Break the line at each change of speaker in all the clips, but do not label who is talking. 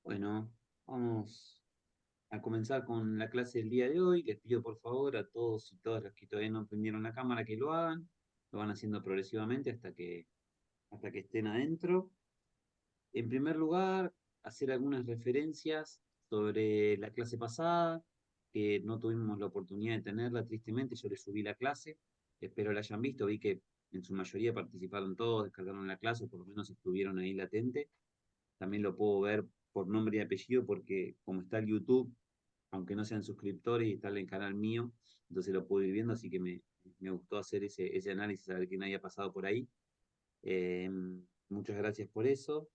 Bueno, vamos a comenzar con la clase del día de hoy. Les pido por favor a todos y todas los que todavía no prendieron la cámara que lo hagan. Lo van haciendo progresivamente hasta que estén adentro. En primer lugar, hacer algunas referencias sobre la clase pasada, que no tuvimos la oportunidad de tenerla, tristemente. Yo les subí la clase, espero la hayan visto. Vi que en su mayoría participaron todos, descargaron la clase, o por lo menos estuvieron ahí latente. También lo puedo ver por nombre y apellido porque como está el YouTube, aunque no sean suscriptores y está en el canal mío, entonces lo puedo ir viendo, así que me gustó hacer ese análisis, saber quién haya pasado por ahí. Eh, Muchas gracias por eso.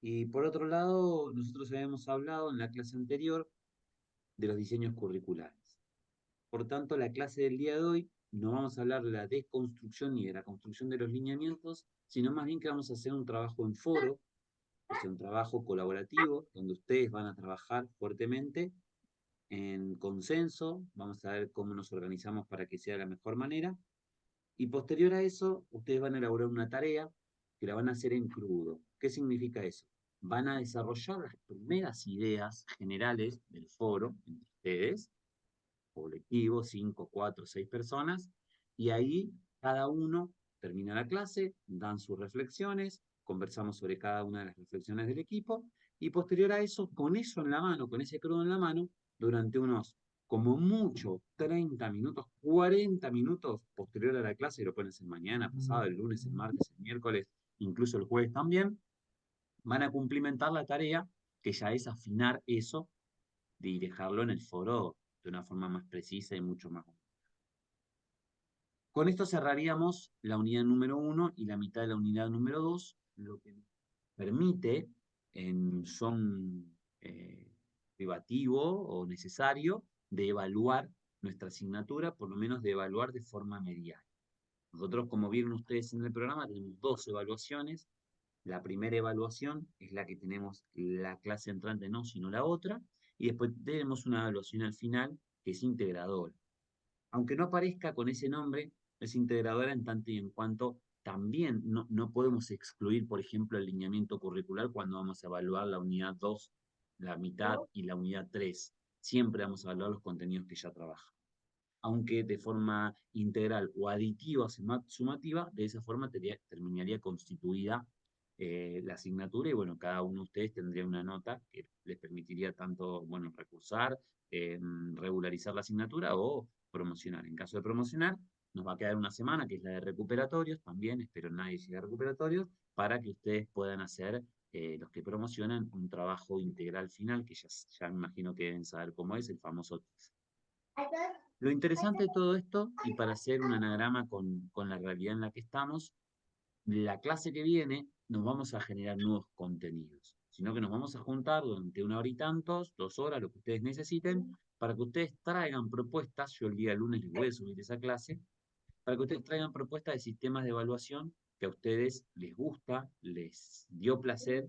Y por otro lado, nosotros habíamos hablado en la clase anterior de los diseños curriculares. Por tanto, la clase del día de hoy no vamos a hablar de la desconstrucción ni de la construcción de los lineamientos, sino más bien que vamos a hacer un trabajo en foro, o sea, un trabajo colaborativo, donde ustedes van a trabajar fuertemente en consenso, vamos a ver cómo nos organizamos para que sea de la mejor manera, y posterior a eso, ustedes van a elaborar una tarea que la van a hacer en crudo. ¿Qué significa eso? Van a desarrollar las primeras ideas generales del foro entre ustedes, colectivo, 5, 4, 6 personas, y ahí cada uno termina la clase, dan sus reflexiones, conversamos sobre cada una de las reflexiones del equipo, y posterior a eso, con eso en la mano, con ese crudo en la mano, durante unos, como mucho, 30 minutos, 40 minutos posterior a la clase, lo pueden hacer mañana, pasado, el lunes, el martes, el miércoles, incluso el jueves también, van a cumplimentar la tarea, que ya es afinar eso y dejarlo en el foro de una forma más precisa y mucho más. Con esto cerraríamos la unidad número uno y la mitad de la unidad número 2, lo que nos permite en son privativo o necesario de evaluar nuestra asignatura, por lo menos de evaluar de forma medial. Nosotros, como vieron ustedes en el programa, tenemos dos evaluaciones. La primera evaluación es la que tenemos la clase entrante, no, sino la otra, y después tenemos una evaluación al final que es integradora. Aunque no aparezca con ese nombre, es integradora en tanto y en cuanto también no podemos excluir, por ejemplo, el lineamiento curricular cuando vamos a evaluar la unidad 2, la mitad y la unidad 3. Siempre vamos a evaluar los contenidos que ya trabajan. Aunque de forma integral o aditiva o sumativa, de esa forma terminaría constituida la asignatura y bueno, cada uno de ustedes tendría una nota que les permitiría tanto, bueno, recursar, regularizar la asignatura o promocionar. En caso de promocionar, nos va a quedar una semana, que es la de recuperatorios, también espero nadie llegue a recuperatorios, para que ustedes puedan hacer, los que promocionan, un trabajo integral final, que ya me imagino que deben saber cómo es, el famoso TIS. Lo interesante de todo esto, y para hacer un anagrama con la realidad en la que estamos, la clase que viene nos vamos a generar nuevos contenidos, sino que nos vamos a juntar durante una hora y tantos, 2 horas, lo que ustedes necesiten, para que ustedes traigan propuestas. Yo el día lunes les voy a subir esa clase, para que ustedes traigan propuestas de sistemas de evaluación que a ustedes les gusta, les dio placer,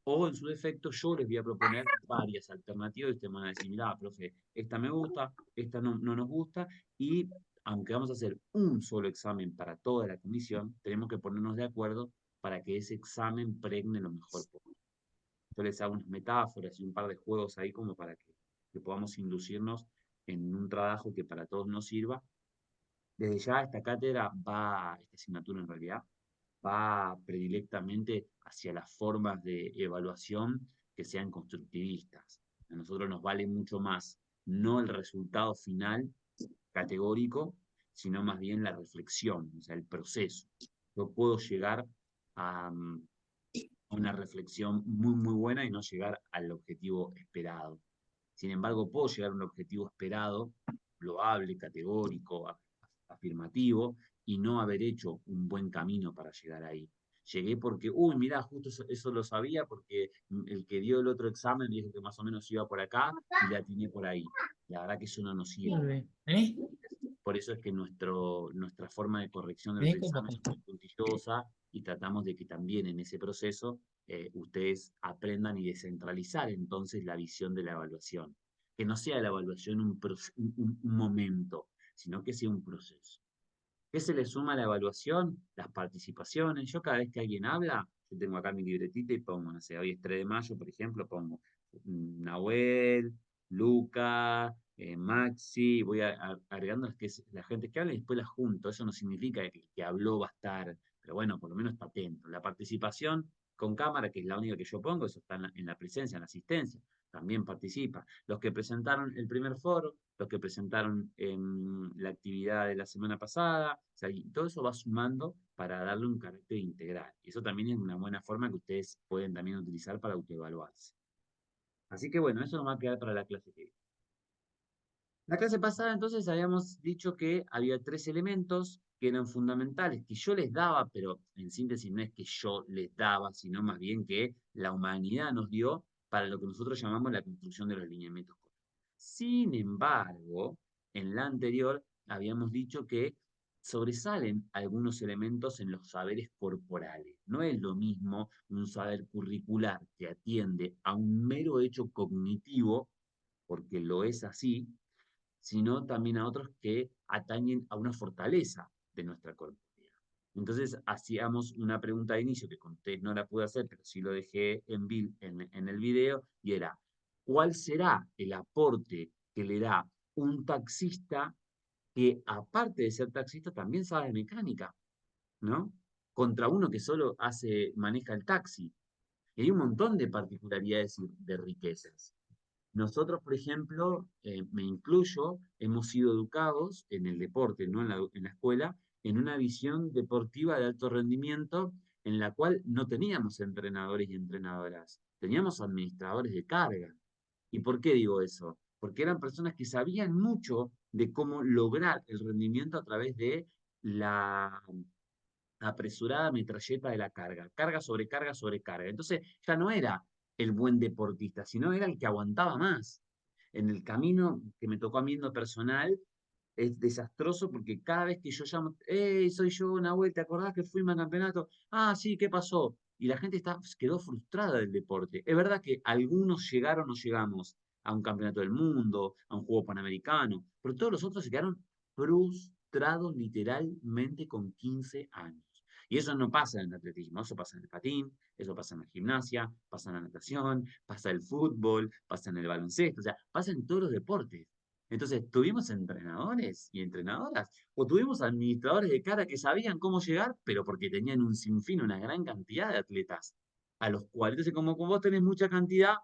o en su defecto yo les voy a proponer varias alternativas y ustedes van a decir, mira, profe, esta me gusta, esta no nos gusta, y aunque vamos a hacer un solo examen para toda la comisión, tenemos que ponernos de acuerdo para que ese examen pregne lo mejor posible. Yo les hago unas metáforas y un par de juegos ahí como para que podamos inducirnos en un trabajo que para todos nos sirva. Desde ya esta cátedra va, esta asignatura en realidad, va predilectamente hacia las formas de evaluación que sean constructivistas. A nosotros nos vale mucho más no el resultado final categórico, sino más bien la reflexión, o sea, el proceso. Yo puedo llegar a una reflexión muy buena y no llegar al objetivo esperado. Sin embargo, puedo llegar a un objetivo esperado, loable, categórico, afirmativo, y no haber hecho un buen camino para llegar ahí. Llegué porque, uy, mirá, justo eso lo sabía porque el que dio el otro examen dijo que más o menos iba por acá y la atiné por ahí. La verdad que eso no nos sirve.
¿Vení?
Por eso es que nuestra forma de corrección de los
¿Vení con
exámenes
papá?
es muy puntillosa y tratamos de que también en ese proceso ustedes aprendan y descentralizar entonces la visión de la evaluación. Que no sea la evaluación un momento, sino que sea un proceso. ¿Qué se le suma a la evaluación? Las participaciones. Yo cada vez que alguien habla, yo tengo acá mi libretita y pongo, no sé, hoy es 3 de mayo, por ejemplo, pongo Nahuel, Luca, Maxi, voy agregando las que es la gente que habla y después las junto. Eso no significa que el que habló va a estar, pero bueno, por lo menos está atento. La participación con cámara, que es la única que yo pongo, eso está en la presencia, en la asistencia, también participa. Los que presentaron el primer foro, los que presentaron la actividad de la semana pasada, o sea, y todo eso va sumando para darle un carácter integral. Y eso también es una buena forma que ustedes pueden también utilizar para autoevaluarse. Así que bueno, eso nos va a quedar para la clase que viene. La clase pasada entonces habíamos dicho que había 3 elementos que eran fundamentales, que yo les daba, pero en síntesis no es que yo les daba, sino más bien que la humanidad nos dio para lo que nosotros llamamos la construcción de los lineamientos correctos. Sin embargo, en la anterior habíamos dicho que sobresalen algunos elementos en los saberes corporales. No es lo mismo un saber curricular que atiende a un mero hecho cognitivo, porque lo es así, sino también a otros que atañen a una fortaleza de nuestra corporalidad. Entonces, hacíamos una pregunta de inicio que con ustedes no la pude hacer, pero sí lo dejé en el video, y era, ¿cuál será el aporte que le da un taxista que, aparte de ser taxista, también sabe mecánica, ¿no? Contra uno que solo maneja el taxi. Y hay un montón de particularidades y de riquezas. Nosotros, por ejemplo, me incluyo, hemos sido educados en el deporte, no en la escuela, en una visión deportiva de alto rendimiento en la cual no teníamos entrenadores y entrenadoras, teníamos administradores de carga. ¿Y por qué digo eso? Porque eran personas que sabían mucho de cómo lograr el rendimiento a través de la apresurada metralleta de la carga, carga sobre carga sobre carga. Entonces ya no era el buen deportista, sino era el que aguantaba más. En el camino que me tocó a mí en lo personal, es desastroso porque cada vez que yo llamo, ¡hey, soy yo, Nahuel! ¿Te acordás que fuimos al campeonato? Ah, sí, ¿qué pasó? Y la gente quedó frustrada del deporte. Es verdad que algunos llegaron o llegamos a un campeonato del mundo, a un juego panamericano, pero todos los otros se quedaron frustrados literalmente con 15 años. Y eso no pasa en el atletismo, eso pasa en el patín, eso pasa en la gimnasia, pasa en la natación, pasa en el fútbol, pasa en el baloncesto, o sea, pasa en todos los deportes. Entonces, ¿tuvimos entrenadores y entrenadoras? ¿O tuvimos administradores de cara que sabían cómo llegar, pero porque tenían un sinfín, una gran cantidad de atletas a los cuales, entonces, como vos tenés mucha cantidad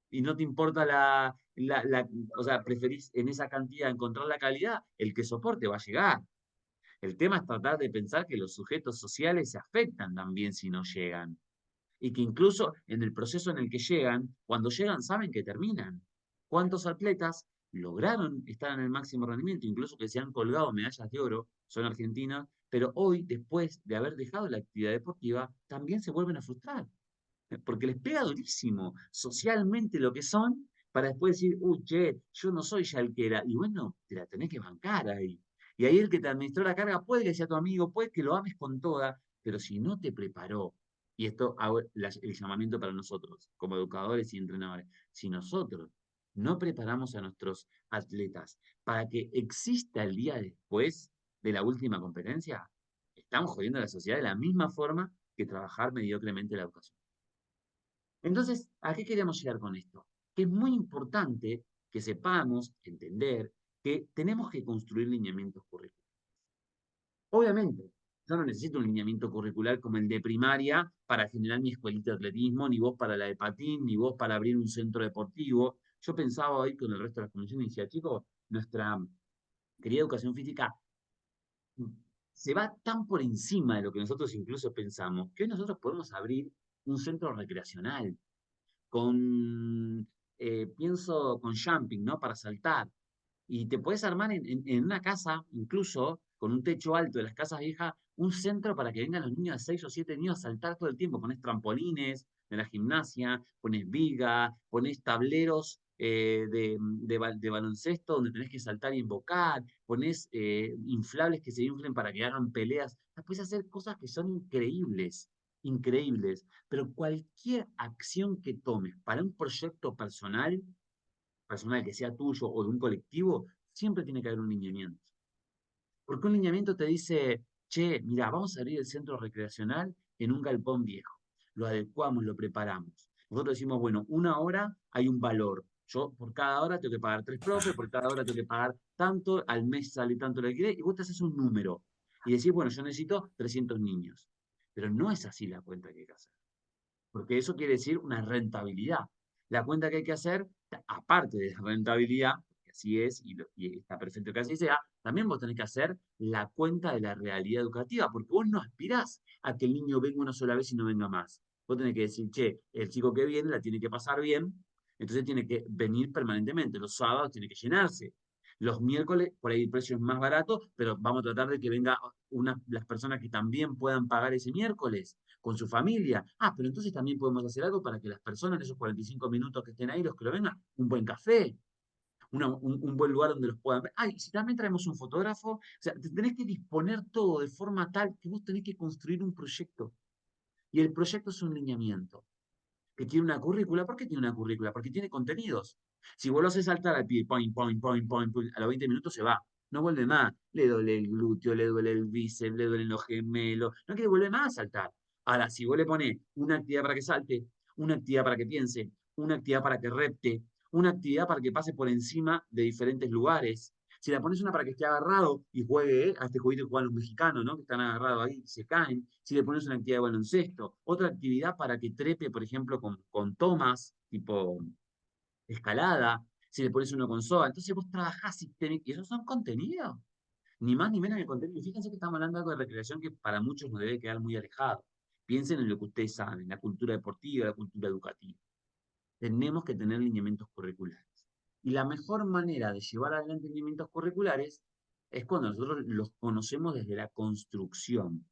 y no te importa o sea, preferís en esa cantidad encontrar la calidad, el que soporte va a llegar. El tema es tratar de pensar que los sujetos sociales se afectan también si no llegan. Y que incluso en el proceso en el que llegan, cuando llegan saben que terminan. ¿Cuántos atletas lograron estar en el máximo rendimiento, incluso que se han colgado medallas de oro, son argentinos, pero hoy, después de haber dejado la actividad deportiva, también se vuelven a frustrar? Porque les pega durísimo socialmente lo que son, para después decir, uy, che, yo no soy ya el que era. Y bueno, te la tenés que bancar ahí. Y ahí el que te administró la carga puede que sea tu amigo, puede que lo ames con toda, pero si no te preparó, y esto hago el llamamiento para nosotros, como educadores y entrenadores, si nosotros no preparamos a nuestros atletas para que exista el día después de la última competencia, estamos jodiendo a la sociedad de la misma forma que trabajar mediocremente la educación. Entonces, ¿a qué queremos llegar con esto? Que es muy importante que sepamos, entender, que tenemos que construir lineamientos curriculares. Obviamente, yo no necesito un lineamiento curricular como el de primaria para generar mi escuelita de atletismo, ni vos para la de patín, ni vos para abrir un centro deportivo. Yo pensaba hoy con el resto de las comisiones y decía, chicos, nuestra querida educación física se va tan por encima de lo que nosotros incluso pensamos, que hoy nosotros podemos abrir un centro recreacional, pienso con jumping, ¿no? Para saltar. Y te puedes armar en una casa, incluso con un techo alto de las casas viejas, un centro para que vengan los niños de 6 o 7 niños a saltar todo el tiempo. Pones trampolines de la gimnasia, pones viga, pones tableros de baloncesto donde tenés que saltar y invocar, pones inflables que se inflen para que hagan peleas. Puedes hacer cosas que son increíbles, increíbles. Pero cualquier acción que tomes para un proyecto personal que sea tuyo o de un colectivo, siempre tiene que haber un lineamiento. Porque un lineamiento te dice, che, mira, vamos a abrir el centro recreacional en un galpón viejo. lo adecuamos, lo preparamos. Nosotros decimos, bueno, 1 hora hay un valor. Yo por cada hora tengo que pagar 3 profes, por cada hora tengo que pagar tanto, al mes sale tanto el alquiler, y vos te haces un número. Y decís, bueno, yo necesito 300 niños. Pero no es así la cuenta que hay que hacer. Porque eso quiere decir una rentabilidad. La cuenta que hay que hacer, aparte de la rentabilidad, que así es, y está perfecto que así sea, también vos tenés que hacer la cuenta de la realidad educativa, porque vos no aspirás a que el niño venga una sola vez y no venga más. Vos tenés que decir, che, el chico que viene la tiene que pasar bien, entonces tiene que venir permanentemente. Los sábados tiene que llenarse. Los miércoles, por ahí el precio es más barato, pero vamos a tratar de que venga las personas que también puedan pagar ese miércoles con su familia. Ah, pero entonces también podemos hacer algo para que las personas en esos 45 minutos que estén ahí, los que lo vengan, un buen café, un buen lugar donde los puedan ver. Ah, y si también traemos un fotógrafo, o sea, tenés que disponer todo de forma tal que vos tenés que construir un proyecto. Y el proyecto es un lineamiento que tiene una currícula. ¿Por qué tiene una currícula? Porque tiene contenidos. Si vos lo haces saltar al pie, point, point, point, point, point, a los 20 minutos se va. No vuelve más. Le duele el glúteo, le duele el bíceps, le duelen los gemelos. No quiere volver más a saltar. Ahora, si vos le pones una actividad para que salte, una actividad para que piense, una actividad para que repte, una actividad para que pase por encima de diferentes lugares. Si le pones una para que esté agarrado y juegue a este jueguito que juegan los mexicanos, ¿no? Que están agarrados ahí y se caen. Si le pones una actividad de baloncesto, otra actividad para que trepe, por ejemplo, con tomas, tipo escalada. Si le pones uno con soga, entonces vos trabajás sistémico y esos son contenidos. Ni más ni menos que contenido. Fíjense que estamos hablando de algo de recreación que para muchos nos debe quedar muy alejado. Piensen en lo que ustedes saben, la cultura deportiva, la cultura educativa. Tenemos que tener lineamientos curriculares. Y la mejor manera de llevar adelante lineamientos curriculares es cuando nosotros los conocemos desde la construcción.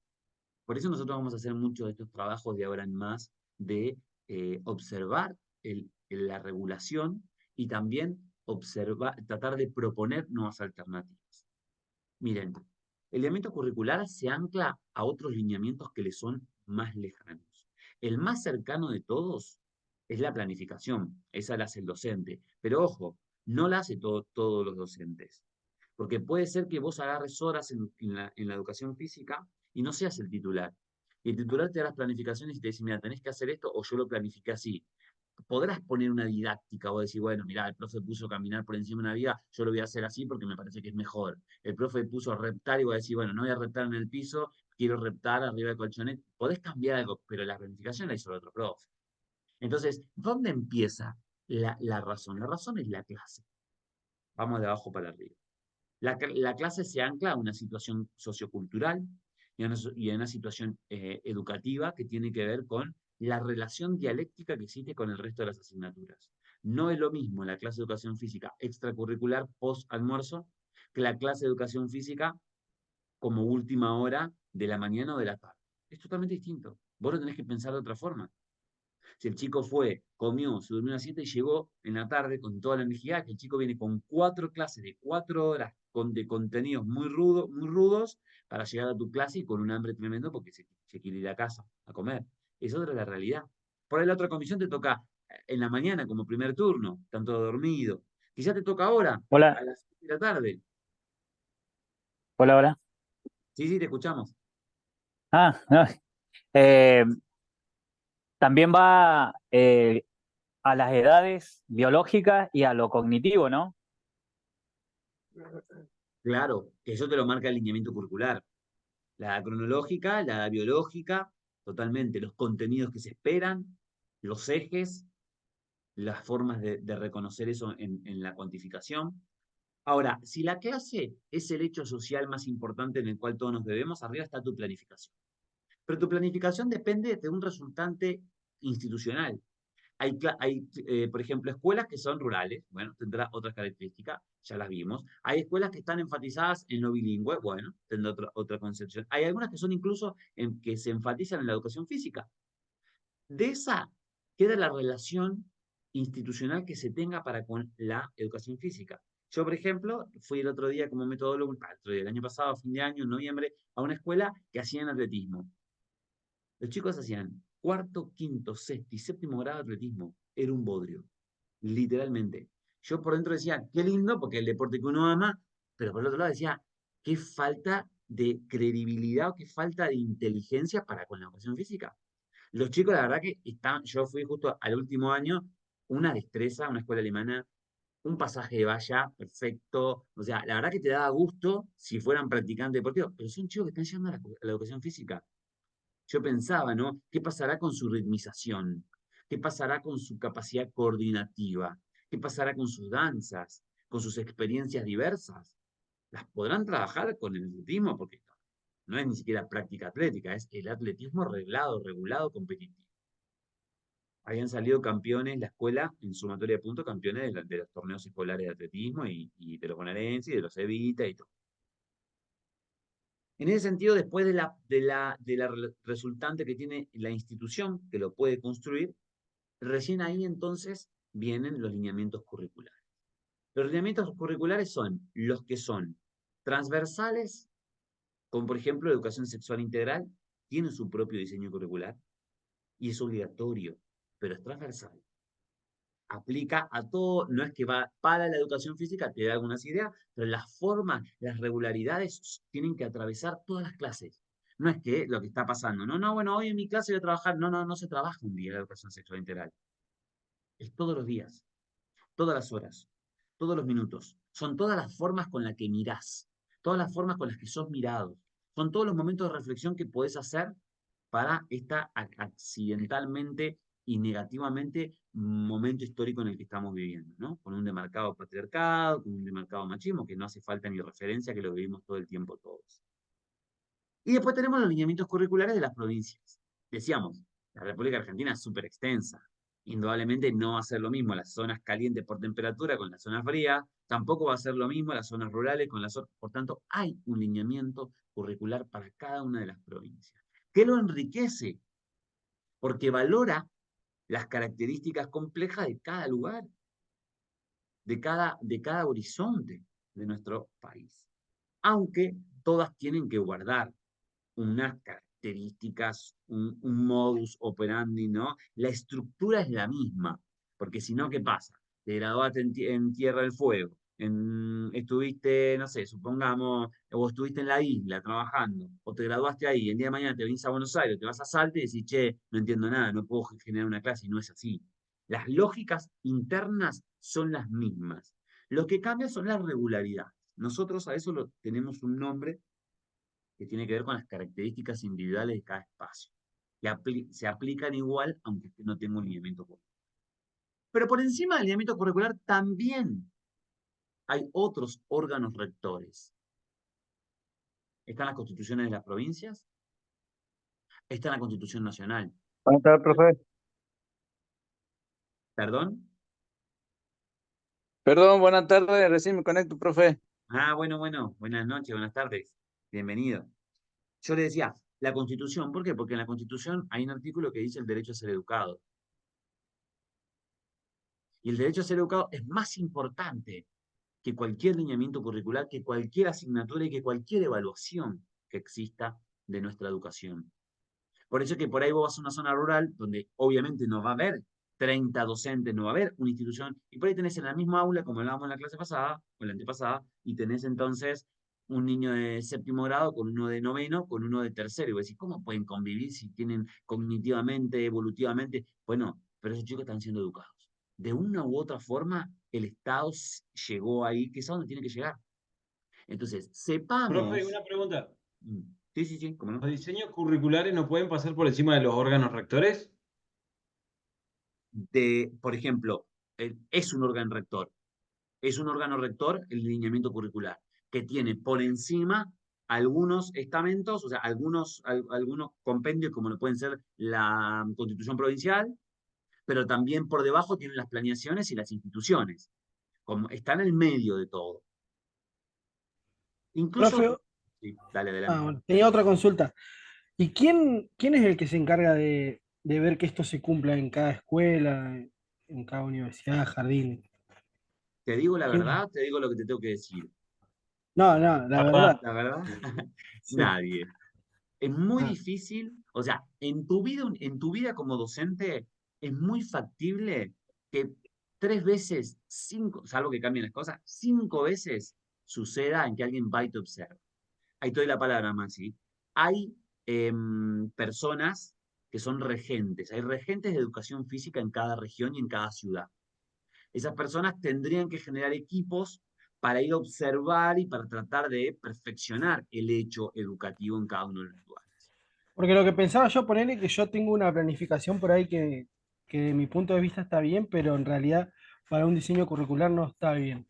Por eso nosotros vamos a hacer muchos de estos trabajos de ahora en más de observar la regulación y también observar, tratar de proponer nuevas alternativas. Miren, el lineamiento curricular se ancla a otros lineamientos que le son más lejanos. El más cercano de todos es la planificación, esa la hace el docente, pero ojo, no la hace todos los docentes, porque puede ser que vos agarres horas en la educación física y no seas el titular. Y el titular te da las planificaciones y te dice, mira, tenés que hacer esto o yo lo planifiqué así. Podrás poner una didáctica o decir, bueno, mira, el profe puso caminar por encima de una viga, yo lo voy a hacer así porque me parece que es mejor. El profe puso reptar y voy a decir, bueno, no voy a reptar en el piso, quiero reptar arriba del colchonete. Podés cambiar algo, pero la planificación la hizo el otro profe. Entonces, ¿dónde empieza la razón? La razón es la clase. Vamos de abajo para arriba. La clase se ancla a una situación sociocultural y a una situación educativa que tiene que ver con la relación dialéctica que existe con el resto de las asignaturas. No es lo mismo la clase de educación física extracurricular post-almuerzo que la clase de educación física como última hora de la mañana o de la tarde. Es totalmente distinto. Vos lo tenés que pensar de otra forma. Si el chico fue, comió, se durmió una siesta y llegó en la tarde con toda la energía, que el chico viene con 4 clases de 4 horas de contenidos muy rudos para llegar a tu clase y con un hambre tremendo porque se quiere ir a casa a comer. Es otra la realidad. Por ahí la otra comisión te toca en la mañana como primer turno, tanto dormido. Quizás te toca ahora,
Hola,
a las 7 de la tarde.
hola, hola.
Sí, sí, te escuchamos.
No, eh, también va a las edades biológicas y a lo cognitivo, ¿no?
Claro, que eso te lo marca el lineamiento curricular. La cronológica, la biológica, totalmente. Los contenidos que se esperan, los ejes, las formas de reconocer eso en la cuantificación. Ahora, si la clase es el hecho social más importante en el cual todos nos debemos, arriba está tu planificación. Pero tu planificación depende de un resultante institucional. Hay, por ejemplo, escuelas que son rurales, bueno, tendrá otras características, ya las vimos. Hay escuelas que están enfatizadas en lo bilingüe, bueno, tendrá otra concepción. Hay algunas que son incluso que se enfatizan en la educación física. De esa queda la relación institucional que se tenga para con la educación física. Yo, por ejemplo, fui el otro día como metodólogo, el año pasado, a fin de año, en noviembre, a una escuela que hacían atletismo. Los chicos hacían cuarto, quinto, sexto y séptimo grado de atletismo. Era un bodrio, literalmente. Yo por dentro decía, qué lindo, porque es el deporte que uno ama, pero por el otro lado decía, qué falta de credibilidad o qué falta de inteligencia para con la educación física. Los chicos, la verdad que están, yo fui justo al último año, una destreza, una escuela alemana, un pasaje de valla perfecto. O sea, la verdad que te daba gusto si fueran practicantes deportivos, pero son chicos que están llegando a la educación física. Yo pensaba, ¿no? ¿Qué pasará con su ritmización? ¿Qué pasará con su capacidad coordinativa? ¿Qué pasará con sus danzas? ¿Con sus experiencias diversas? ¿Las podrán trabajar con el atletismo? Porque no es ni siquiera práctica atlética, es el atletismo reglado, regulado, competitivo. Habían salido campeones la escuela en sumatoria de puntos, campeones de los torneos escolares de atletismo y de los bonaerenses y de los Evita y todo. En ese sentido, después de la resultante que tiene la institución, que lo puede construir, recién ahí entonces vienen los lineamientos curriculares. Los lineamientos curriculares son los que son transversales, como por ejemplo educación sexual integral, tiene su propio diseño curricular y es obligatorio, pero es transversal. Aplica a todo, no es que va para la educación física, te da algunas ideas, pero las formas, las regularidades tienen que atravesar todas las clases. No es que lo que está pasando, no, no, bueno, hoy en mi clase voy a trabajar, no, no, no se trabaja un día la educación sexual integral. Es todos los días, todas las horas, todos los minutos. Son todas las formas con las que mirás, todas las formas con las que sos mirado. Son todos los momentos de reflexión que podés hacer para esta accidentalmente y negativamente momento histórico en el que estamos viviendo, ¿no? Con un demarcado patriarcado, con un demarcado machismo, que no hace falta ni referencia, que lo vivimos todo el tiempo todos. Y después tenemos los lineamientos curriculares de las provincias. Decíamos, la República Argentina es súper extensa. Indudablemente no va a ser lo mismo las zonas calientes por temperatura con las zonas frías, tampoco va a ser lo mismo las zonas rurales con las zonas... Por tanto, hay un lineamiento curricular para cada una de las provincias, que lo enriquece, porque valora las características complejas de cada lugar, de cada horizonte de nuestro país. Aunque todas tienen que guardar unas características, un modus operandi, ¿no? La estructura es la misma, porque si no, ¿qué pasa? Te graduaste en Tierra del Fuego, estuviste, no sé, supongamos, o estuviste en la isla trabajando, o te graduaste ahí, el día de mañana te venís a Buenos Aires, te vas a Salta y decís, che, no entiendo nada, no puedo generar una clase, y no es así. Las lógicas internas son las mismas. Lo que cambia son las regularidades. Nosotros a eso tenemos un nombre que tiene que ver con las características individuales de cada espacio, que se aplican igual aunque no tenga un lineamiento curricular. Pero por encima del lineamiento curricular también hay otros órganos rectores. Están las constituciones de las provincias, está la Constitución Nacional.
Buenas tardes, profe.
¿Perdón?
Perdón, buenas tardes, recién me conecto, profe.
Bueno, buenas noches, buenas tardes. Bienvenido. Yo le decía, la Constitución, ¿por qué? Porque en la Constitución hay un artículo que dice el derecho a ser educado. Y el derecho a ser educado es más importante que cualquier lineamiento curricular, que cualquier asignatura y que cualquier evaluación que exista de nuestra educación. Por eso es que por ahí vos vas a una zona rural donde obviamente no va a haber 30 docentes, no va a haber una institución, y por ahí tenés en la misma aula, como hablábamos en la clase pasada, o la antepasada, y tenés entonces un niño de séptimo grado con uno de noveno, con uno de tercero. Y vos decís, ¿cómo pueden convivir si tienen cognitivamente, evolutivamente? Bueno, pero esos chicos están siendo educados. De una u otra forma, el Estado llegó ahí, que es a donde tiene que llegar. Entonces,
Profe,
sepamos.
una pregunta.
Mm, sí, sí, sí, cómo no.
¿Los diseños curriculares no pueden pasar por encima de los órganos rectores?
Por ejemplo, es un órgano rector. Es un órgano rector el lineamiento curricular, que tiene por encima algunos estamentos, o sea, algunos compendios, como lo pueden ser la Constitución Provincial, pero también por debajo tienen las planeaciones y las instituciones, como está en el medio de todo. Incluso,
Profe,
sí, dale, adelante.
bueno, tenía otra consulta. ¿Y quién es el que se encarga de ver que esto se cumpla en cada escuela, en cada universidad, jardín?
Te digo la
¿Quién?
verdad, te digo lo que te tengo que decir.
No, no, la
Papá.
verdad.
La verdad,
Sí.
nadie. Es muy
Ah,
difícil, o sea, en tu vida como docente es muy factible que 3 veces, 5, salvo que cambien las cosas, 5 veces suceda en que alguien va y te observa. Ahí te doy la palabra, Maxi. Hay personas que son regentes. Hay regentes de educación física en cada región y en cada ciudad. Esas personas tendrían que generar equipos para ir a observar y para tratar de perfeccionar el hecho educativo en cada uno de los lugares.
Porque lo que pensaba yo, ponerle que yo tengo una planificación por ahí que de mi punto de vista está bien, pero en realidad para un diseño curricular no está bien.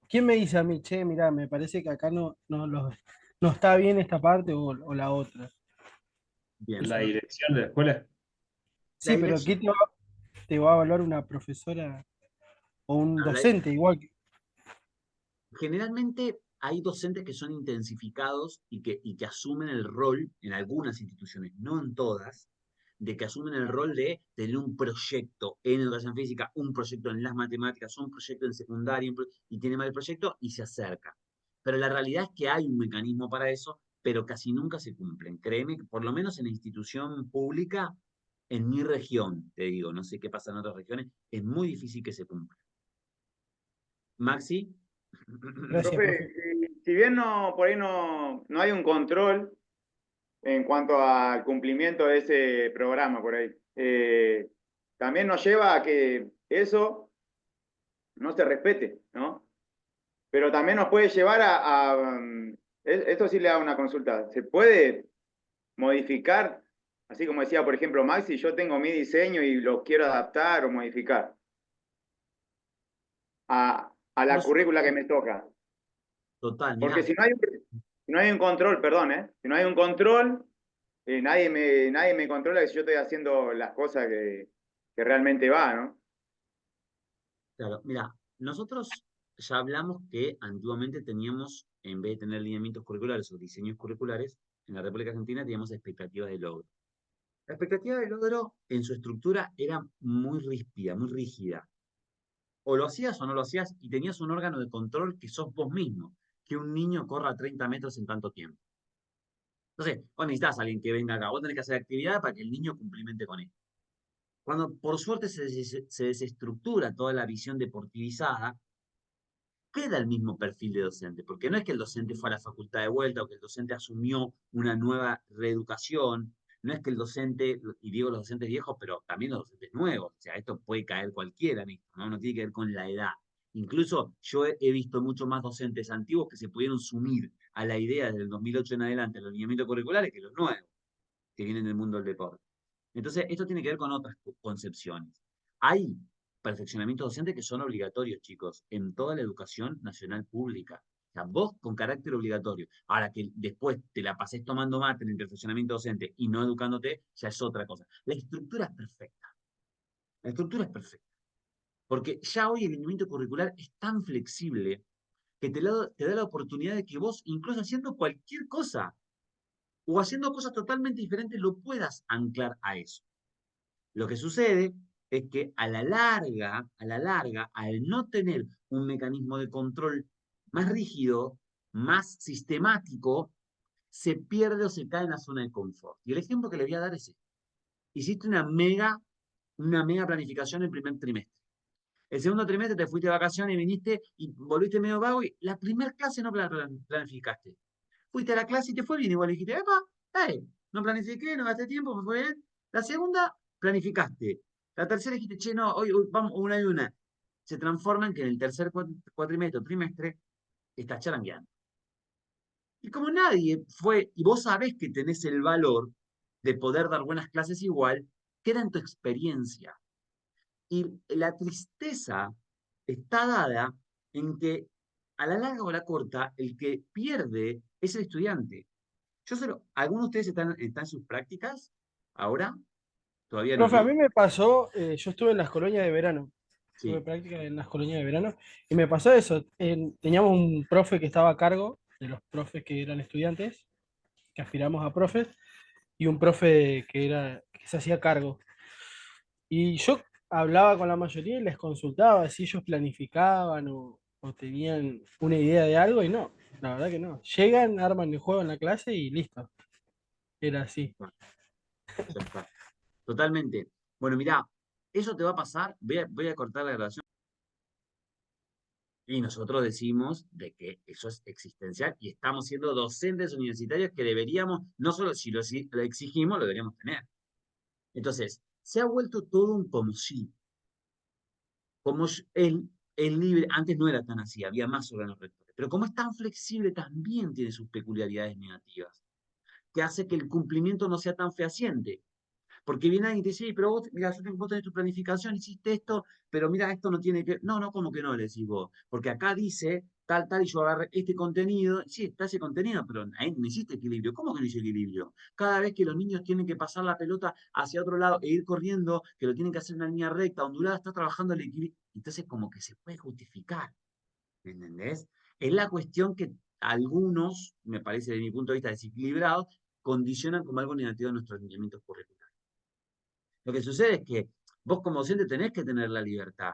¿Quién me dice a mí, che, mirá, me parece que acá no está bien esta parte o la otra?
Bien.
La dirección de la escuela.
Sí,
La
pero
dirección,
¿qué te va a evaluar una profesora o un
la-
docente igual que...
generalmente hay docentes que son intensificados y que asumen el rol, en algunas instituciones, no en todas, de que asumen el rol de tener un proyecto en educación física, un proyecto en las matemáticas, un proyecto en secundaria, y tiene mal el proyecto y se acerca. Pero la realidad es que hay un mecanismo para eso, pero casi nunca se cumplen. Créeme que por lo menos en la institución pública, en mi región, te digo, no sé qué pasa en otras regiones, es muy difícil que se cumpla. Maxi.
Gracias,
Profe,
profe.
si bien por ahí no hay un control en cuanto al cumplimiento de ese programa por ahí, también nos lleva a que eso no se respete, ¿no? Pero también nos puede llevar esto sí le da una consulta, ¿se puede modificar? Así como decía, por ejemplo, Maxi, yo tengo mi diseño y lo quiero adaptar o modificar a la currícula que me toca.
Total,
Porque
mirá,
si no hay un control, perdón, si no hay un control, nadie me controla si yo estoy haciendo las cosas que realmente va, ¿no?
claro, mira, nosotros ya hablamos que antiguamente teníamos, en vez de tener lineamientos curriculares o diseños curriculares, en la República Argentina teníamos expectativas de logro. La expectativa de logro en su estructura era muy ríspida, muy rígida. O lo hacías o no lo hacías y tenías un órgano de control que sos vos mismo, que un niño corra 30 metros en tanto tiempo. Entonces, vos necesitas a alguien que venga acá, vos tenés que hacer actividad para que el niño cumplimente con esto. Cuando por suerte se desestructura toda la visión deportivizada, queda el mismo perfil de docente, porque no es que el docente fue a la facultad de vuelta o que el docente asumió una nueva reeducación, no es que el docente, y digo los docentes viejos, pero también los docentes nuevos, o sea, esto puede caer cualquiera en esto, ¿no? No tiene que ver con la edad. Incluso yo he visto mucho más docentes antiguos que se pudieron sumir a la idea desde el 2008 en adelante, los lineamientos curriculares, que los nuevos, que vienen del mundo del deporte. Entonces, esto tiene que ver con otras concepciones. Hay perfeccionamientos docentes que son obligatorios, chicos, en toda la educación nacional pública. O sea, vos con carácter obligatorio. Ahora que después te la pasés tomando mate en el perfeccionamiento docente y no educándote, ya es otra cosa. La estructura es perfecta. La estructura es perfecta. Porque ya hoy el lineamiento curricular es tan flexible que te da la oportunidad de que vos, incluso haciendo cualquier cosa, o haciendo cosas totalmente diferentes, lo puedas anclar a eso. Lo que sucede es que a la larga, al no tener un mecanismo de control más rígido, más sistemático, se pierde o se cae en la zona de confort. Y el ejemplo que le voy a dar es este. Hiciste una mega planificación el primer trimestre. El segundo trimestre te fuiste de vacaciones y viniste y volviste medio vago y la primera clase no planificaste. Fuiste a la clase y te fue bien, igual dijiste, epa, no planifiqué, no gasté tiempo, me fue bien. La segunda, planificaste. La tercera dijiste, che, no, hoy vamos una y una. Se transforma en que en el tercer cuatrimestre o trimestre estás charangueando. Y como nadie fue, y vos sabés que tenés el valor de poder dar buenas clases igual, queda en tu experiencia. Y la tristeza está dada en que a la larga o a la corta, el que pierde es el estudiante. ¿Algunos de ustedes están en sus prácticas ahora? Todavía no,
Profe, a
¿no?
mí me pasó, yo estuve en las colonias de verano, tuve
Sí,
práctica en las colonias de verano, y me pasó eso. Teníamos un profe que estaba a cargo de los profes que eran estudiantes, que aspiramos a profes, y un profe que se hacía cargo. Y yo hablaba con la mayoría y les consultaba si ellos planificaban o tenían una idea de algo, y no, la verdad que no. Llegan, arman el juego en la clase y listo. Era así.
bueno, ya está. Totalmente. Bueno, mirá, eso te va a pasar, voy a cortar la grabación. Y nosotros decimos de que eso es existencial y estamos siendo docentes universitarios que deberíamos, no solo si lo exigimos, lo deberíamos tener. Entonces, se ha vuelto todo un como si. Como el libre, antes no era tan así, había más órganos rectores. Pero como es tan flexible, también tiene sus peculiaridades negativas, que hace que el cumplimiento no sea tan fehaciente. Porque viene alguien y te dice, "Sí, pero vos, mira, vos tenés tu planificación, hiciste esto, pero mira, esto no tiene que. No, no, como que no, le decís vos. Porque acá dice tal, tal, y yo agarré este contenido. Sí, está ese contenido, pero ahí no hiciste equilibrio. ¿Cómo que no hice equilibrio? Cada vez que los niños tienen que pasar la pelota hacia otro lado e ir corriendo, que lo tienen que hacer en una línea recta, ondulada, está trabajando el equilibrio. Entonces, como que se puede justificar. ¿Me entendés? Es la cuestión que algunos, me parece de mi punto de vista desequilibrados, condicionan como algo negativo en nuestros lineamientos curriculares. Lo que sucede es que vos como docente tenés que tener la libertad.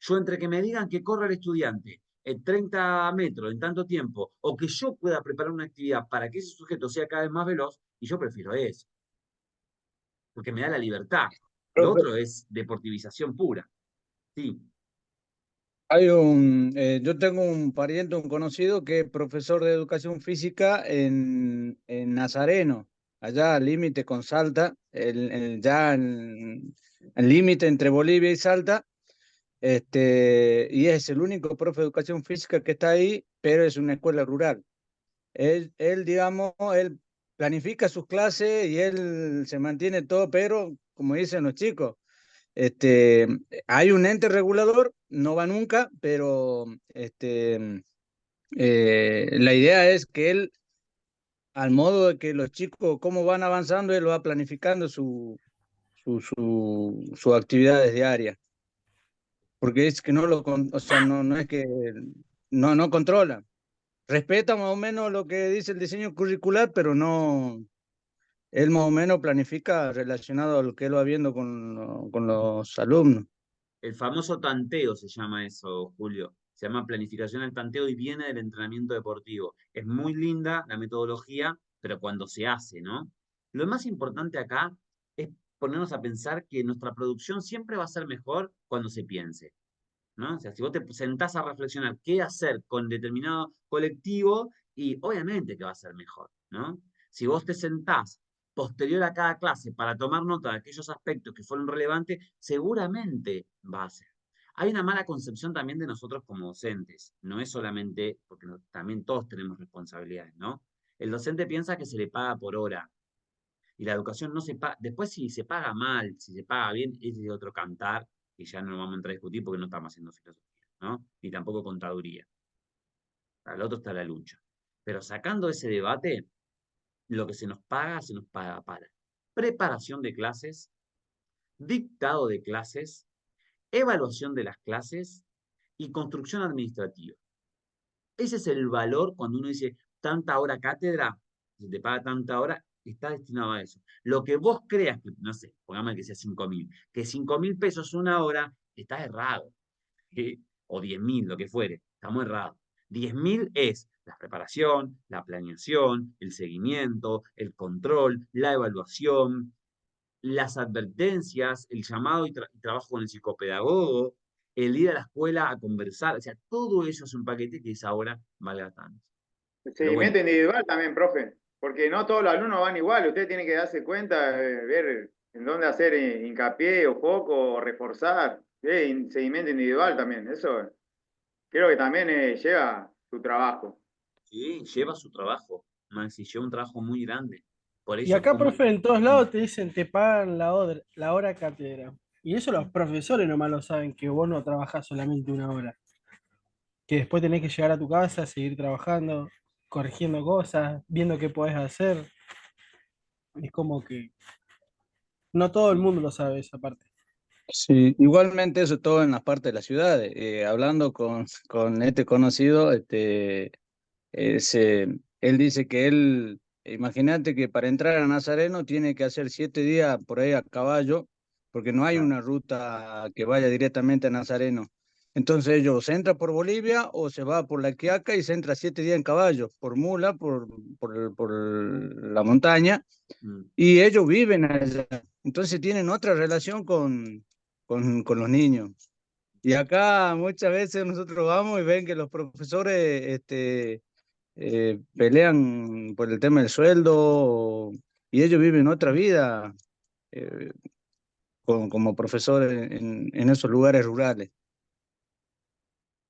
Yo entre que me digan que corra el estudiante en 30 metros en tanto tiempo, o que yo pueda preparar una actividad para que ese sujeto sea cada vez más veloz, y yo prefiero eso, porque me da la libertad. Lo
Profe,
otro es deportivización pura. Sí.
yo tengo un pariente, un conocido que es profesor de educación física en Nazareno, allá al límite con Salta, ya en límite entre Bolivia y Salta, y es el único profe de educación física que está ahí, pero es una escuela rural. Digamos, él planifica sus clases y él se mantiene todo, pero como dicen los chicos, este, hay un ente regulador, no va nunca, pero la idea es que él, al modo de que los chicos, cómo van avanzando, él va planificando sus actividades diarias, porque es que no o sea, no es que no controla. Respeta más o menos lo que dice el diseño curricular, pero no, él más o menos planifica relacionado a lo que él va viendo con los alumnos.
El famoso tanteo se llama eso, Julio. Se llama planificación al tanteo y viene del entrenamiento deportivo. Es muy linda la metodología, pero cuando se hace, ¿no? Lo más importante acá es ponernos a pensar que nuestra producción siempre va a ser mejor cuando se piense, ¿no? O sea, si vos te sentás a reflexionar qué hacer con determinado colectivo, y obviamente que va a ser mejor, ¿no? Si vos te sentás posterior a cada clase para tomar nota de aquellos aspectos que fueron relevantes, seguramente va a ser. Hay una mala concepción también de nosotros como docentes, no es solamente, porque también todos tenemos responsabilidades, ¿no? El docente piensa que se le paga por hora, y la educación no se paga, después si se paga mal, si se paga bien, ese es otro cantar, y ya no lo vamos a entrar a discutir porque no estamos haciendo filosofía, ¿no? Ni tampoco contaduría. Para el otro está la lucha. Pero sacando ese debate, lo que se nos paga para preparación de clases, dictado de clases, evaluación de las clases y construcción administrativa. Ese es el valor cuando uno dice tanta hora cátedra, se te paga tanta hora, está destinado a eso. Lo que vos creas, que, no sé, pongamos que sea 5.000, que 5.000 pesos una hora, estás errado. O 10.000, lo que fuere, estamos errados. 10.000 es la preparación, la planeación, el seguimiento, el control, la evaluación, las advertencias, el llamado y trabajo con el psicopedagogo, el ir a la escuela a conversar, o sea, todo eso es un paquete que es ahora valga tanto.
El
Pero bueno,
seguimiento individual también, profe, porque no todos los alumnos van igual, usted tiene que darse cuenta, ver en dónde hacer hincapié o foco o reforzar, seguimiento individual también, eso creo que también lleva su trabajo.
sí, lleva su trabajo, Maxi, lleva un trabajo muy grande. Por
Y
eso es
acá,
como.
profe, en todos lados te dicen, te pagan la hora cátedra. Y eso los profesores nomás lo saben, que vos no trabajás solamente una hora. Que después tenés que llegar a tu casa, seguir trabajando, corrigiendo cosas, viendo qué podés hacer. Es como que no todo el mundo lo sabe esa parte.
Sí, igualmente eso todo en las partes de las ciudades. Hablando con este conocido, él dice que imagínate que para entrar a Nazareno tiene que hacer 7 días por ahí a caballo, porque no hay una ruta que vaya directamente a Nazareno. Entonces ellos se entra por Bolivia o se va por la Quiaca y se entra 7 días en caballo, por mula, por la montaña,
Mm.
y ellos viven allá. Entonces tienen otra relación con los niños. Y acá muchas veces nosotros vamos y ven que los profesores pelean por el tema del sueldo y ellos viven otra vida. como profesor en esos lugares rurales.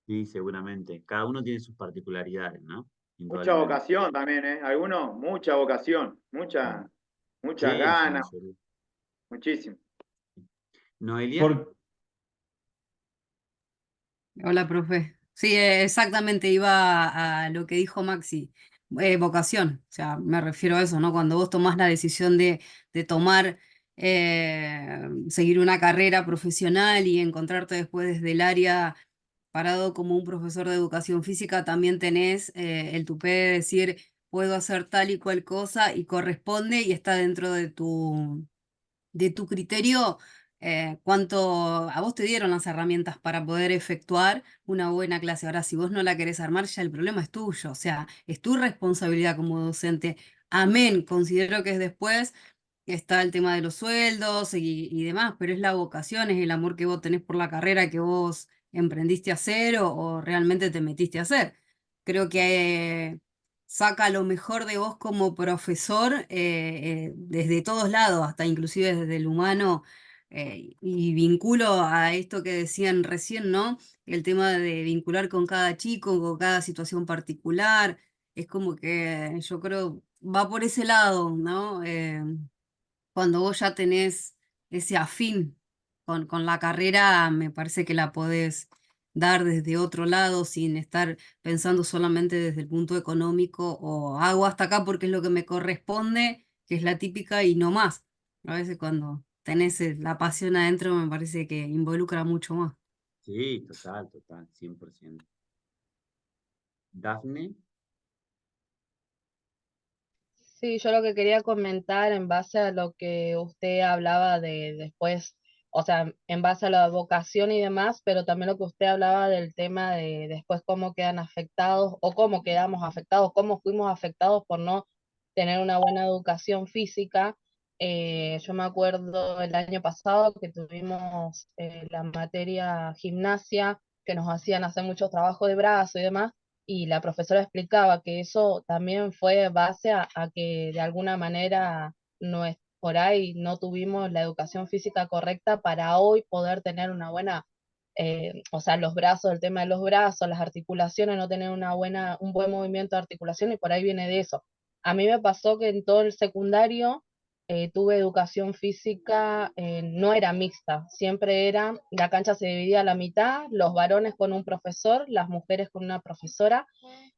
Sí, seguramente. Cada uno tiene sus particularidades, ¿no?
Mucha
Indudablemente.
vocación también, ¿eh? Algunos, mucha vocación,
Sí,
muchas
en su
ganas,
mayoría.
muchísimo.
Noelia,
Por,
Hola, profe. Sí, exactamente, iba a lo que dijo Maxi. Vocación, o sea, me refiero a eso, ¿no? Cuando vos tomás la decisión de tomar, seguir una carrera profesional y encontrarte después desde el área parado como un profesor de educación física, también tenés el tupé de decir, puedo hacer tal y cual cosa y corresponde y está dentro de tu criterio, cuánto a vos te dieron las herramientas para poder efectuar una buena clase. Ahora, si vos no la querés armar, ya el problema es tuyo, o sea, es tu responsabilidad como docente. Amén, considero que es después, está el tema de los sueldos y demás, pero es la vocación, es el amor que vos tenés por la carrera que vos emprendiste a hacer o realmente te metiste a hacer. Creo que saca lo mejor de vos como profesor desde todos lados, hasta inclusive desde el humano, y vinculo a esto que decían recién, ¿no? El tema de vincular con cada chico, con cada situación particular, es como que yo creo va por ese lado, ¿no? Cuando vos ya tenés ese afín con la carrera, me parece que la podés dar desde otro lado sin estar pensando solamente desde el punto económico o hago hasta acá porque es lo que me corresponde, que es la típica y no más. A veces cuando tenés la pasión adentro me parece que involucra mucho más.
sí, total, total, 100%. Dafne,
Sí, yo lo que quería comentar en base a lo que usted hablaba de después, o sea, en base a la vocación y demás, pero también lo que usted hablaba del tema de después cómo quedan afectados o cómo quedamos afectados, cómo fuimos afectados por no tener una buena educación física. Yo me acuerdo el año pasado que tuvimos la materia gimnasia, que nos hacían hacer mucho trabajo de brazo y demás y la profesora explicaba que eso también fue base a que de alguna manera no es, por ahí no tuvimos la educación física correcta para hoy poder tener una buena, o sea, los brazos, el tema de los brazos, las articulaciones, no tener un buen movimiento de articulación y por ahí viene de eso. A mí me pasó que en todo el secundario tuve educación física, no era mixta, siempre era, la cancha se dividía a la mitad, los varones con un profesor, las mujeres con una profesora,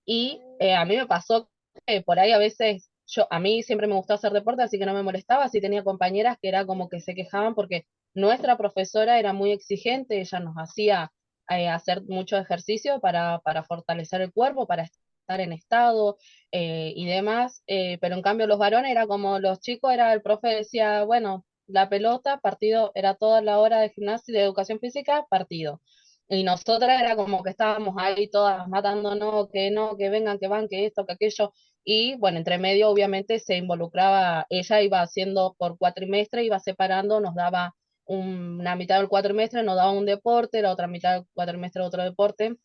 y a mí me pasó que por ahí a veces, a mí siempre me gustó hacer deporte, así que no me molestaba, si tenía compañeras que era como que se quejaban porque nuestra profesora era muy exigente, ella nos hacía hacer mucho ejercicio para fortalecer el cuerpo, para estar en estado y demás, pero en cambio los varones era como los chicos, era el profe decía, bueno, la pelota, partido, era toda la hora de gimnasia y de educación física, partido. Y nosotras era como que estábamos ahí todas matándonos, que no, que vengan, que van, que esto, que aquello. Y bueno, entre medio obviamente se involucraba, ella iba haciendo por cuatrimestre, iba separando, nos daba una mitad del cuatrimestre, nos daba un deporte, la otra mitad del cuatrimestre otro deporte.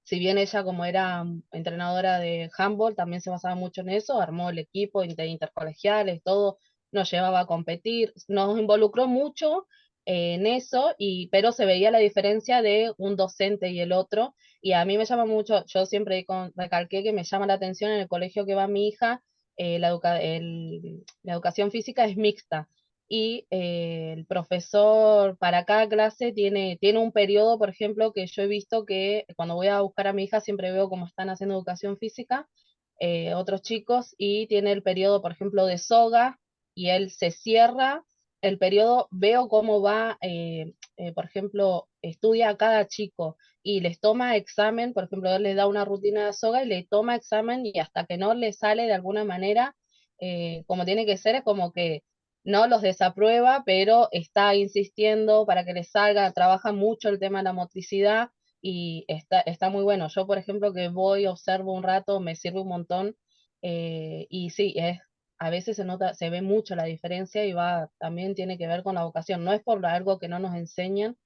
Si bien ella como era entrenadora de handball, también se basaba mucho en eso, armó el equipo intercolegiales, todo, nos llevaba a competir, nos involucró mucho en eso, pero se veía la diferencia de un docente y el otro, y a mí me llama mucho, yo siempre recalqué que me llama la atención en el colegio que va mi hija, la educación física es mixta y el profesor para cada clase tiene un periodo, por ejemplo, que yo he visto que cuando voy a buscar a mi hija siempre veo cómo están haciendo educación física otros chicos y tiene el periodo, por ejemplo, de soga y él se cierra el periodo, veo cómo va, por ejemplo, estudia a cada chico y les toma examen, por ejemplo, él les da una rutina de soga y le toma examen y hasta que no le sale de alguna manera, como tiene que ser, es como que no los desaprueba, pero está insistiendo para que les salga, trabaja mucho el tema de la motricidad y está muy bueno. Yo, por ejemplo, que voy, observo un rato, me sirve un montón y sí, a veces se nota, se ve mucho la diferencia y también tiene que ver con la vocación. No es por algo que no nos enseñan,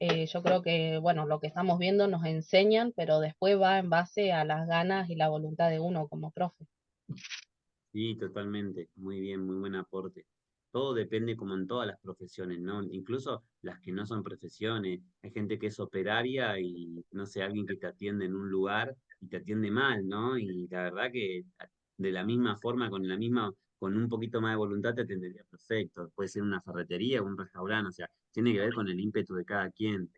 yo creo que, bueno, lo que estamos viendo nos enseñan, pero después va en base a las ganas y la voluntad de uno como profe.
sí, totalmente. Muy bien, muy buen aporte. todo depende como en todas las profesiones, ¿no? Incluso las que no son profesiones. Hay gente que es operaria y, no sé, alguien que te atiende en un lugar y te atiende mal, ¿no? Y la verdad que de la misma forma, con un poquito más de voluntad te atendería perfecto. Puede ser una ferretería o un restaurante, o sea, tiene que ver con el ímpetu de cada quien.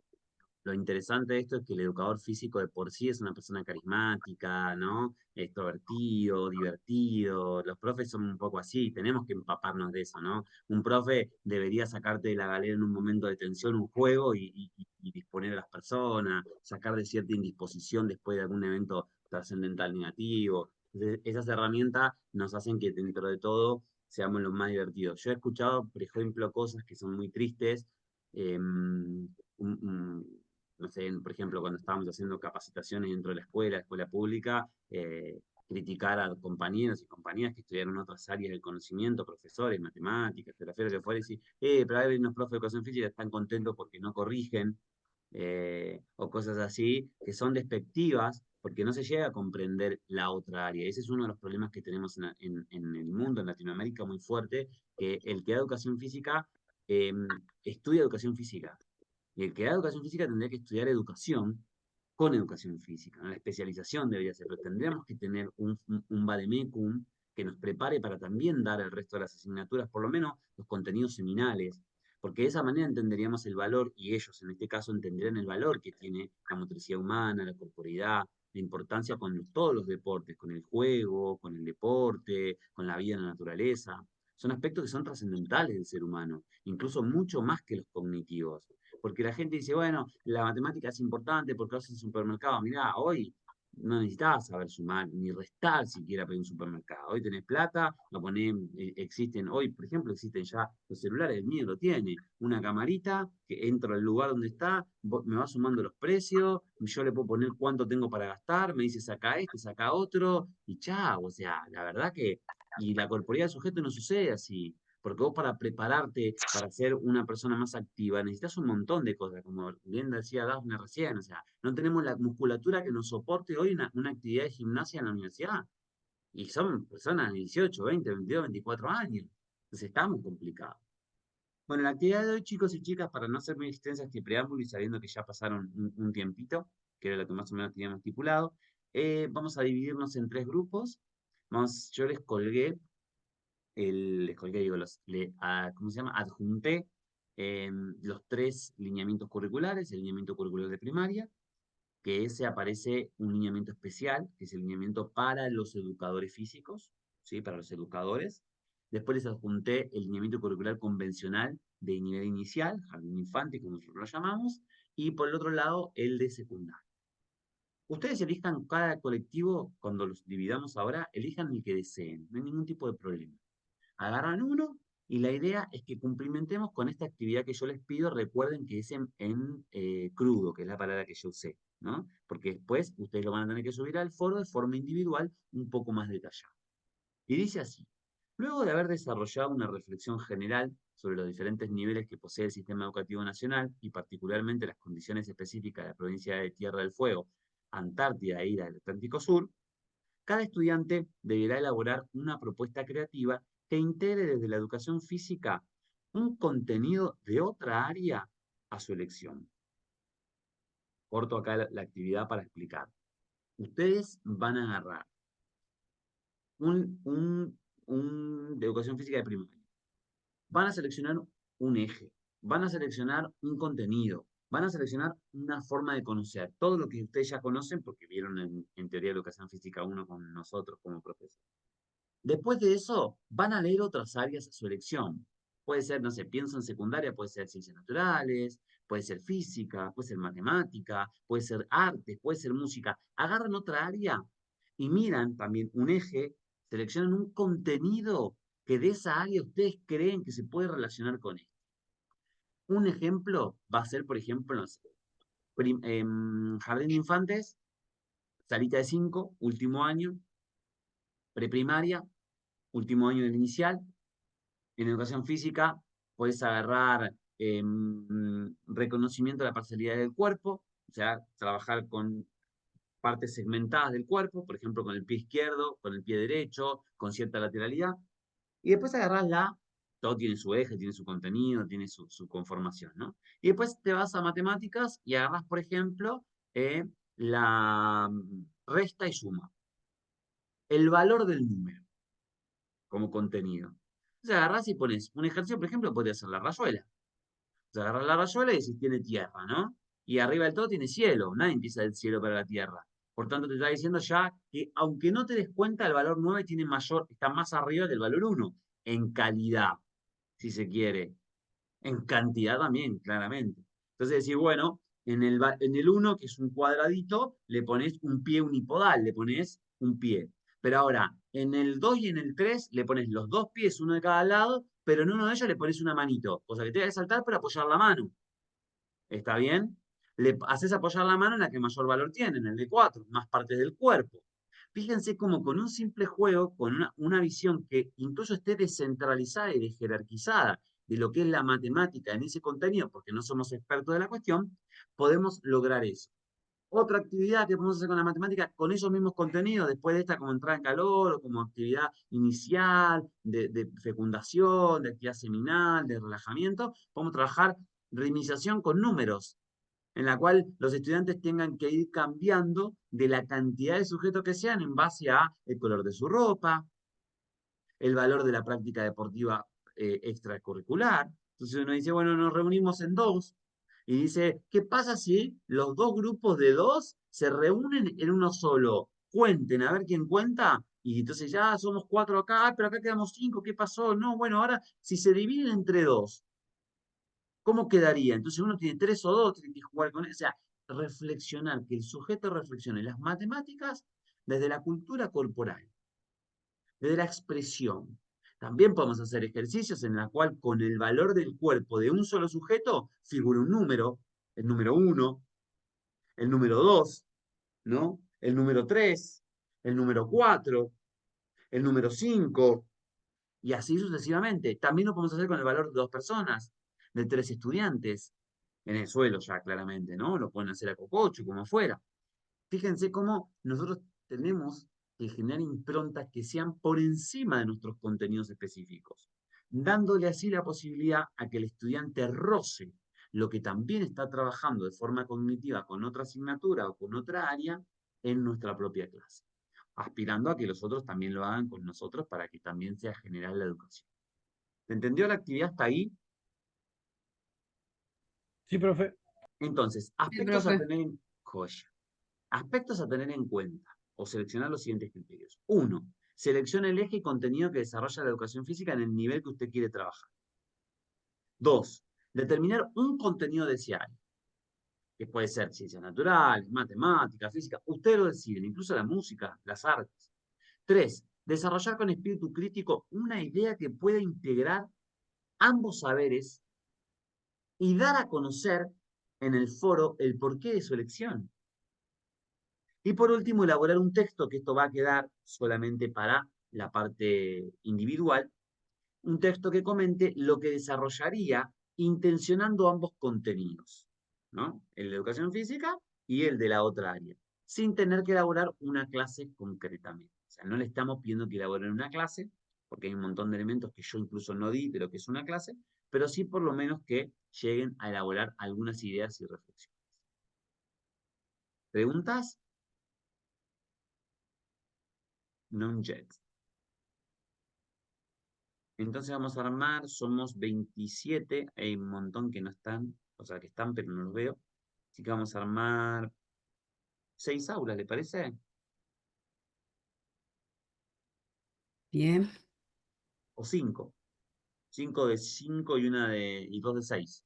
Lo interesante de esto es que el educador físico de por sí es una persona carismática, ¿no? Extrovertido, divertido. Los profes son un poco así, tenemos que empaparnos de eso, ¿no? Un profe debería sacarte de la galera en un momento de tensión un juego y disponer a las personas, sacar de cierta indisposición después de algún evento trascendental negativo. Entonces, esas herramientas nos hacen que dentro de todo seamos los más divertidos. Yo he escuchado, por ejemplo, cosas que son muy tristes. No sé, por ejemplo, cuando estábamos haciendo capacitaciones dentro de la escuela pública, criticar a compañeros y compañeras que estudiaron otras áreas del conocimiento, profesores, matemáticas, geografía, lo que fuera, y decir, pero hay unos profes de educación física que están contentos porque no corrigen, o cosas así, que son despectivas, porque no se llega a comprender la otra área. Ese es uno de los problemas que tenemos en el mundo, en Latinoamérica, muy fuerte, que el que da educación física eh, estudia educación física. Y el que da educación física tendría que estudiar educación con educación física, ¿no? La especialización debería ser, pero tendríamos que tener un vademecum que nos prepare para también dar el resto de las asignaturas, por lo menos los contenidos seminales, porque de esa manera entenderíamos el valor, y ellos en este caso entenderían el valor que tiene la motricidad humana, la corporeidad, la importancia con todos los deportes, con el juego, con el deporte, con la vida en la naturaleza. Son aspectos que son trascendentales del ser humano, incluso mucho más que los cognitivos. Porque la gente dice, bueno, la matemática es importante porque vas al supermercado. Mirá, hoy no necesitas saber sumar ni restar siquiera para ir a un supermercado. Hoy tenés plata, lo ponés, existen, hoy, por ejemplo, existen ya los celulares, el mío lo tiene, una camarita que entro al lugar donde está, me va sumando los precios, yo le puedo poner cuánto tengo para gastar, me dice saca este, saca otro, y chao, o sea, la verdad que, y la corporeidad del sujeto no sucede así. Porque vos para prepararte para ser una persona más activa necesitas un montón de cosas, como bien decía Daphne recién, o sea, no tenemos la musculatura que nos soporte hoy una actividad de gimnasia en la universidad. Y son personas de 18, 20, 22, 24 años. Entonces está muy complicado. Bueno, la actividad de hoy, chicos y chicas, para no hacer muy extensa este preámbulo y sabiendo que ya pasaron un tiempito, que era lo que más o menos teníamos estipulado, vamos a dividirnos en 3 grupos. Yo les colgué digo, ¿cómo se llama? Adjunté los 3 lineamientos curriculares, el lineamiento curricular de primaria, que ese aparece un lineamiento especial, que es el lineamiento para los educadores físicos, ¿sí? Para los educadores. Después les adjunté el lineamiento curricular convencional de nivel inicial, jardín infante, como nosotros lo llamamos, y por el otro lado, el de secundaria. Ustedes elijan cada colectivo, cuando los dividamos ahora, elijan el que deseen, no hay ningún tipo de problema. Agarran uno y la idea es que cumplimentemos con esta actividad que yo les pido. Recuerden que es en crudo, que es la palabra que yo usé, ¿no? Porque después ustedes lo van a tener que subir al foro de forma individual un poco más detallada. Y dice así: luego de haber desarrollado una reflexión general sobre los diferentes niveles que posee el sistema educativo nacional y particularmente las condiciones específicas de la provincia de Tierra del Fuego, Antártida e Isla del Atlántico Sur, cada estudiante deberá elaborar una propuesta creativa que integre desde la educación física un contenido de otra área a su elección. Corto acá la actividad para explicar. Ustedes van a agarrar un de educación física de primaria. Van a seleccionar un eje, van a seleccionar un contenido, van a seleccionar una forma de conocer, todo lo que ustedes ya conocen porque vieron en Teoría de Educación Física 1 con nosotros como profesor. Después de eso, van a leer otras áreas a su elección. Puede ser, no sé, pienso en secundaria, puede ser ciencias naturales, puede ser física, puede ser matemática, puede ser arte, puede ser música. Agarran otra área y miran también un eje, seleccionan un contenido que de esa área ustedes creen que se puede relacionar con esto. Un ejemplo va a ser, por ejemplo, no sé, jardín de infantes, salita de 5, último año, preprimaria, último año del inicial. En educación física puedes agarrar reconocimiento de la parcialidad del cuerpo, o sea, trabajar con partes segmentadas del cuerpo, por ejemplo, con el pie izquierdo, con el pie derecho, con cierta lateralidad. Y después agarrás la todo tiene su eje, tiene su contenido, tiene su conformación, ¿no? Y después te vas a matemáticas y agarras, por ejemplo, la resta y suma. El valor del número como contenido. Entonces agarrás y pones un ejercicio, por ejemplo, podría ser la rayuela. Entonces agarrás la rayuela y decís, tiene tierra, ¿no? Y arriba del todo tiene cielo. Nadie empieza del cielo para la tierra. Por tanto, te está diciendo ya que, aunque no te des cuenta, el valor 9 tiene está más arriba del valor 1. En calidad, si se quiere. En cantidad también, claramente. Entonces decís, bueno, en el 1, que es un cuadradito, le pones un pie unipodal, le pones un pie. Pero ahora, en el 2 y en el 3 le pones los dos pies, uno de cada lado, pero en uno de ellos le pones una manito. O sea que te vas a saltar para apoyar la mano. ¿Está bien? Le haces apoyar la mano en la que mayor valor tiene, en el de 4, más partes del cuerpo. Fíjense cómo con un simple juego, con una visión que incluso esté descentralizada y desjerarquizada de lo que es la matemática en ese contenido, porque no somos expertos de la cuestión, podemos lograr eso. Otra actividad que podemos hacer con la matemática, con esos mismos contenidos, después de esta como entrada en calor o como actividad inicial, de fecundación, de actividad seminal, de relajamiento, podemos trabajar remización con números, en la cual los estudiantes tengan que ir cambiando de la cantidad de sujetos que sean en base a el color de su ropa, el valor de la práctica deportiva extracurricular. Entonces uno dice, bueno, nos reunimos en 2, y dice, ¿qué pasa si los dos grupos de 2 se reúnen en uno solo? Cuenten, a ver quién cuenta. Y entonces ya somos 4 acá, pero acá quedamos 5, ¿qué pasó? No, bueno, ahora si se dividen entre 2, ¿cómo quedaría? Entonces uno tiene 3 o 2, tiene que jugar con eso. O sea, reflexionar, que el sujeto reflexione las matemáticas desde la cultura corporal, desde la expresión. También podemos hacer ejercicios en la cual con el valor del cuerpo de un solo sujeto figura un número, el número 1, el número 2, ¿no? El número 3, el número 4, el número 5, y así sucesivamente. También lo podemos hacer con el valor de 2 personas, de 3 estudiantes, en el suelo ya claramente, ¿no? Lo pueden hacer a cococho, como fuera. Fíjense cómo nosotros tenemos que generar improntas que sean por encima de nuestros contenidos específicos, dándole así la posibilidad a que el estudiante roce lo que también está trabajando de forma cognitiva con otra asignatura o con otra área en nuestra propia clase, aspirando a que los otros también lo hagan con nosotros para que también sea general la educación. ¿Se entendió la actividad hasta ahí?
Sí, profe.
Entonces,
Sí,
aspectos a
profe.
tener en joya. Aspectos a tener en cuenta o seleccionar los siguientes criterios. 1. Selecciona el eje y contenido que desarrolla la educación física en el nivel que usted quiere trabajar. 2. Determinar un contenido deseable, que puede ser ciencias naturales, matemáticas, física. Ustedes lo deciden, incluso la música, las artes. 3. Desarrollar con espíritu crítico una idea que pueda integrar ambos saberes y dar a conocer en el foro el porqué de su elección. Y por último, elaborar un texto, que esto va a quedar solamente para la parte individual, un texto que comente lo que desarrollaría intencionando ambos contenidos, ¿no? El de educación física y el de la otra área, sin tener que elaborar una clase concretamente. O sea, no le estamos pidiendo que elaboren una clase, porque hay un montón de elementos que yo incluso no di de lo que es una clase, pero sí por lo menos que lleguen a elaborar algunas ideas y reflexiones. ¿Preguntas? Non jet. Entonces vamos a armar, somos 27, hay un montón que no están, o sea que están pero no los veo. Así que vamos a armar 6 aulas, ¿le parece?
Bien.
O 5. 5 de 5 y 2 de 6.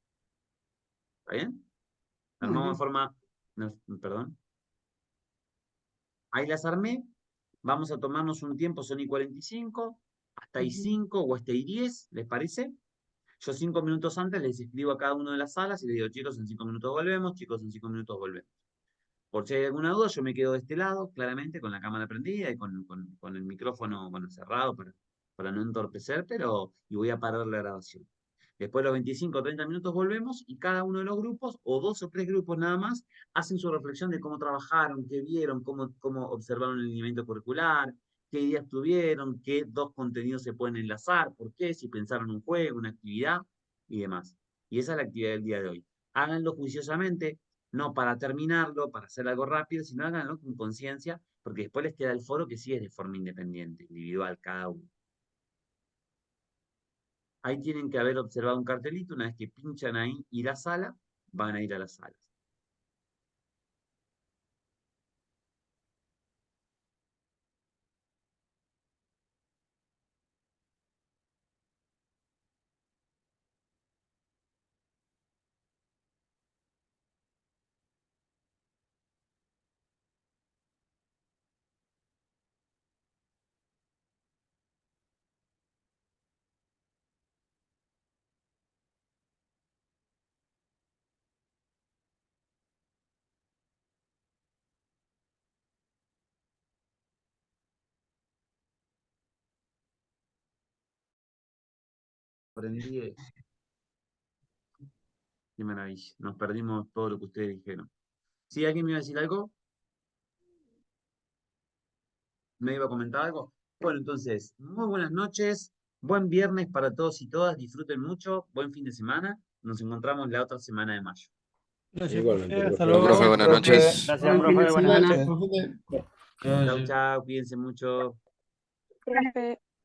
¿Está bien?
Muy
Armamos de
bien.
forma, no, perdón. Ahí las armé. Vamos a tomarnos un tiempo, son y 45, hasta y 5 o hasta y 10, ¿les parece? Yo 5 minutos antes les escribo a cada uno de las salas y les digo, chicos, en 5 minutos volvemos, chicos, en 5 minutos volvemos. Por si hay alguna duda, yo me quedo de este lado, claramente, con la cámara prendida y con el micrófono, bueno, cerrado para no entorpecer, y voy a parar la grabación. Después de los 25 o 30 minutos volvemos y cada uno de los grupos, o 2 o 3 grupos nada más, hacen su reflexión de cómo trabajaron, qué vieron, cómo observaron el lineamiento curricular, qué ideas tuvieron, qué dos contenidos se pueden enlazar, por qué, si pensaron un juego, una actividad y demás. Y esa es la actividad del día de hoy. Háganlo juiciosamente, no para terminarlo, para hacer algo rápido, sino háganlo con conciencia, porque después les queda el foro que sí es de forma independiente, individual, cada uno. Ahí tienen que haber observado un cartelito, una vez que pinchan ahí, ir a sala, van a ir a las salas. Aprendí eso. Qué maravilla. Nos perdimos todo lo que ustedes dijeron. ¿Sí? ¿Alguien me iba a decir algo? ¿Me iba a comentar algo? Bueno, entonces, muy buenas noches. Buen viernes para todos y todas. Disfruten mucho. Buen fin de semana. Nos encontramos la otra semana de mayo.
Gracias,
Igualmente,
profe. Hasta
profe.
luego.
Profe, buenas
Profe.
noches.
Gracias,
Buen fin
profe.
de
Buenas
semana.
noches.
Profe.
Chau, chau. Cuídense mucho.
Profe.